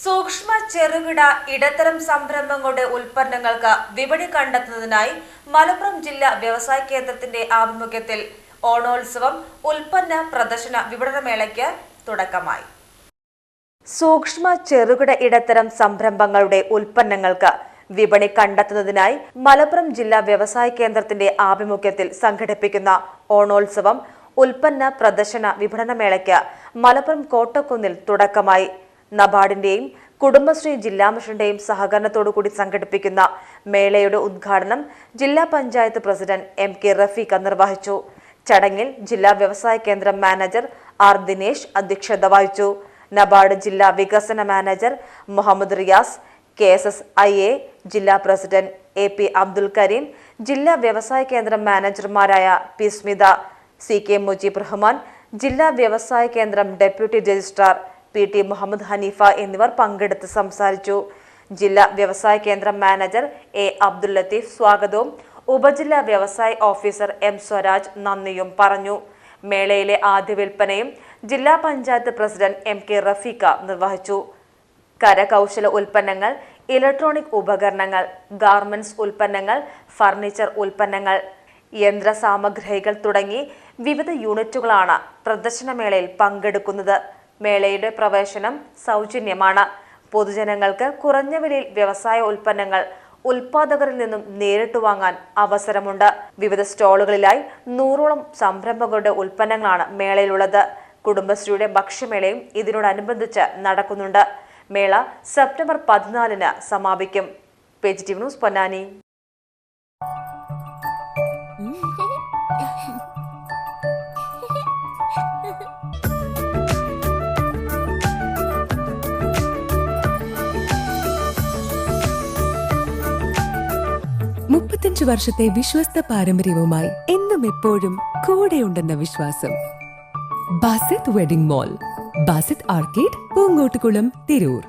സൂക്ഷ്മ ചെറുകിട ഇടത്തരം സംരംഭങ്ങളുടെ ഉൽപ്പന്നങ്ങൾക്ക് വിപണി കണ്ടെത്തുന്നതിനായി മലപ്പുറം ജില്ലാ വ്യവസായ കേന്ദ്രത്തിന്റെ ആഭിമുഖ്യത്തിൽ ഓണോത്സവം ഉൽപ്പന്ന പ്രദർശന വിപണനമേളയ്ക്ക് തുടക്കമായി. സൂക്ഷ്മ ചെറുകിട ഇടത്തരം സംരംഭങ്ങളുടെ ഉൽപ്പന്നങ്ങൾക്ക് വിപണി കണ്ടെത്തുന്നതിനായി മലപ്പുറം ജില്ലാ വ്യവസായ കേന്ദ്രത്തിന്റെ ആഭിമുഖ്യത്തിൽ സംഘടിപ്പിക്കുന്ന ഓണോത്സവം ഉൽപ്പന്ന പ്രദർശന വിപണനമേളയ്ക്ക് മലപ്പുറം കോട്ടക്കുന്നിൽ തുടക്കമായി. നബാർഡിന്റെയും കുടുംബശ്രീ ജില്ലാ മിഷന്റെയും സഹകരണത്തോടുകൂടി സംഘടിപ്പിക്കുന്ന മേളയുടെ ഉദ്ഘാടനം ജില്ലാ പഞ്ചായത്ത് പ്രസിഡന്റ് MK റഫീഖ നിർവഹിച്ചു. ചടങ്ങിൽ ജില്ലാ വ്യവസായ കേന്ദ്രം മാനേജർ R ദിനേശ് അധ്യക്ഷത വഹിച്ചു. നബാർഡ് ജില്ലാ വികസന മാനേജർ മുഹമ്മദ് റിയാസ്, KSSIA ജില്ലാ പ്രസിഡന്റ് AP അബ്ദുൽ കരീം, ജില്ലാ വ്യവസായ കേന്ദ്രം മാനേജർമാരായ P സ്മിത, CK മുജീബ് റഹ്മാൻ, ജില്ലാ വ്യവസായ കേന്ദ്രം deputy registrar PT Muhammad Hanifa എന്നിവർ പങ്കെടുത്ത് സംസാരിച്ചു. ജില്ലാ വ്യവസായ കേന്ദ്രം മാനേജർ A അബ്ദുൽ ലത്തീഫ് സ്വാഗതവും ഉപജില്ലാ വ്യവസായ ഓഫീസർ M സ്വരാജ് നന്ദിയും പറഞ്ഞു. മേളയിലെ ആദ്യ വിൽപ്പനയും ജില്ലാ പഞ്ചായത്ത് പ്രസിഡന്റ് MK റഫീഖ നിർവഹിച്ചു. കരകൗശല ഉൽപ്പന്നങ്ങൾ, ഇലക്ട്രോണിക് ഉപകരണങ്ങൾ, ഗാർമെന്റ്സ് ഉൽപ്പന്നങ്ങൾ, ഫർണിച്ചർ ഉൽപ്പന്നങ്ങൾ, യന്ത്ര സാമഗ്രികൾ തുടങ്ങി വിവിധ യൂണിറ്റുകളാണ് പ്രദർശനമേളയിൽ പങ്കെടുക്കുന്നത്. മേളയുടെ പ്രവേശനം സൗജന്യമാണ്. പൊതുജനങ്ങൾക്ക് കുറഞ്ഞ വിലയിൽ വ്യവസായ ഉൽപ്പന്നങ്ങൾ ഉൽപാദകരിൽ നിന്നും നേരിട്ട് വാങ്ങാൻ അവസരമുണ്ട്. വിവിധ സ്റ്റോളുകളിലായി 100ഓളം സംരംഭങ്ങളുടെ ഉൽപ്പന്നങ്ങളാണ് മേളയിലുള്ളത്. കുടുംബശ്രീയുടെ ഭക്ഷ്യമേളയും ഇതിനോടനുബന്ധിച്ച് നടക്കുന്നുണ്ട്. മേള സെപ്റ്റംബർ 14-ന് സമാപിക്കും. PGTV news Ponnani. വർഷത്തെ വിശ്വസ്ത പാരമ്പര്യവുമായി എന്നും എപ്പോഴും കൂടെയുണ്ടെന്ന വിശ്വാസം. Basith wedding mall, Basith arcade, Poonkottukulam, Tirur.